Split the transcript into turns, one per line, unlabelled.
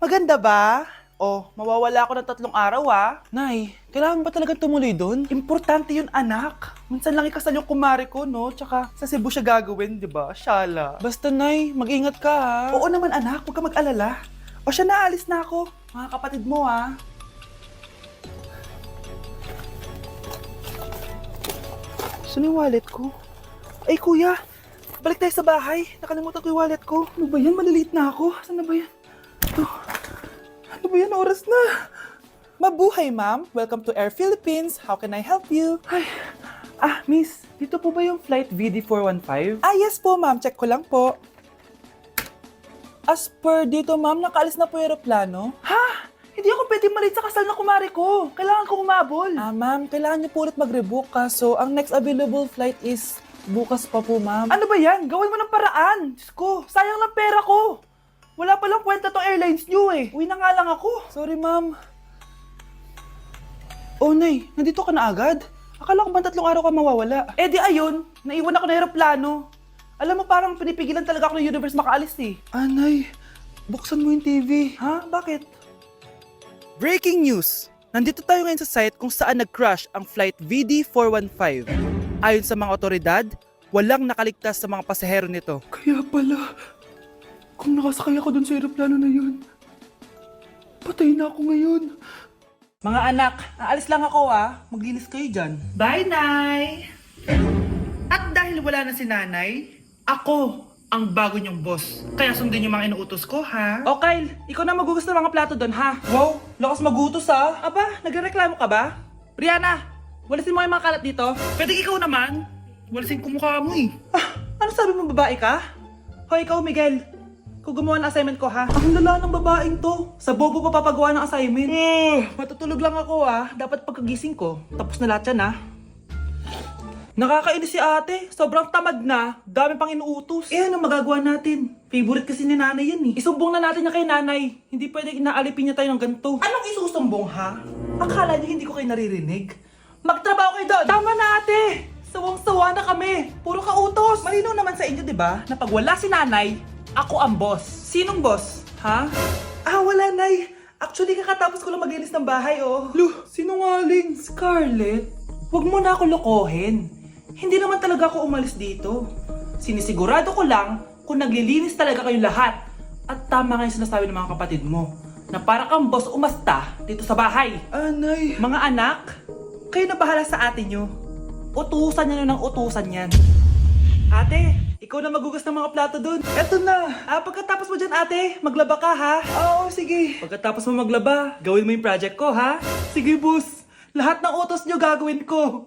Maganda ba? Oh, mawawala ako ng 3 araw Nay, kailangan ba talaga tumuloy doon? Importante yun, anak. Minsan lang ikasal yung kumare ko, no? Tsaka sa Cebu siya gagawin, di ba? Shala. Basta, Nay, mag-ingat ka, ha? Oo naman, anak. Huwag ka mag-alala. O siya, naalis na ako. Mga kapatid mo, ha? Saan yung wallet ko? Ay, kuya. Balik tayo sa bahay. Nakalimutan ko yung wallet ko. Ano ba yan? Maliliit na ako. Saan na ba yan? Ito. Ano ba yan? Oras na. Mabuhay, ma'am. Welcome to Air Philippines. How can I help you? Ay. Miss. Dito po ba yung flight VD415? Yes po, ma'am. Check ko lang po. As per dito, ma'am, nakaalis na po yung aeroplano. Ha? Hindi ako pwede malit sa kasal na kumare ko. Kailangan ko umabol. Ma'am, kailangan niyo po ulit mag-rebook So, ang next available flight is bukas pa po, ma'am. Ano ba yan? Gawin mo ng paraan. Diyos ko, sayang lang pera ko. Wala palang kwenta tong airlines niyo eh. Uwi na nga lang ako. Sorry, ma'am. Oh, Nay, nandito ka na agad? Akala ko ba 3 araw ka mawawala? Di ayun, naiwan ako ng aeroplano. Alam mo, parang pinipigilan talaga ako ng universe makaalis eh. Nay, buksan mo yung TV. Ha? Bakit? Breaking news! Nandito tayo ngayon sa site kung saan nag-crash ang flight VD415. Ayon sa mga otoridad, walang nakaligtas sa mga pasahero nito. Kaya pala, kung nakasakay ako dun sa aeroplano na yun, patay na ako ngayon. Mga anak, aalis lang ako Maglinis kayo dyan. Bye, Nay! At dahil wala na si Nanay, ako ang bago niyong boss. Kaya sundin yung mga inuutos ko, ha? O Kyle, ikaw na magugas ng mga plato doon, ha? Wow, lakas magutos, ha? Aba, nagrereklamo ka ba? Brianna, walisin mo yung mga kalat dito. Pwede ikaw naman. Walisin ko mukha mo eh. Ano sabi mo, babae ka? Hoy, ikaw, Miguel. Kung gumawa ng assignment ko, ha? Ang lala ng babaeng to. Sa bobo pa papagawa ng assignment. Matutulog lang ako, Dapat pagkagising ko, tapos na lahat yan, Nakakainis si ate. Sobrang tamad na. Dami pang inuutos. Ano magagawa natin? Favorite kasi ni nanay yan eh. Isumbong na natin niya kay nanay. Hindi pwede inaalipin niya tayo ng ganito. Anong isusumbong ha? Akala niyo hindi ko kayo naririnig? Magtrabaho kayo doon! Tama na ate! Sawang-sawa na kami. Puro kautos. Malinaw naman sa inyo, di ba? Na pag wala si nanay, ako ang boss. Sinong boss? Ha? Wala nay. Actually, kakatapos ko lang maglinis ng bahay, Lu, sinungaling. Scarlett, huwag mo na ako lokohin. Hindi naman talaga ako umalis dito. Sinisigurado ko lang kung naglilinis talaga kayo lahat. At tama nga yung sinasabi ng mga kapatid mo, na para kang boss umasta dito sa bahay. Nay. Mga anak, kayo na bahala sa ate nyo. Utusan nyo ng utusan yan. Ate, ikaw na magugas ng mga plato dun. Eto na. Pagkatapos mo dyan, ate, maglaba ka, ha? Oo, sige. Pagkatapos mo maglaba, gawin mo yung project ko, ha? Sige, boss. Lahat ng utos nyo gagawin ko.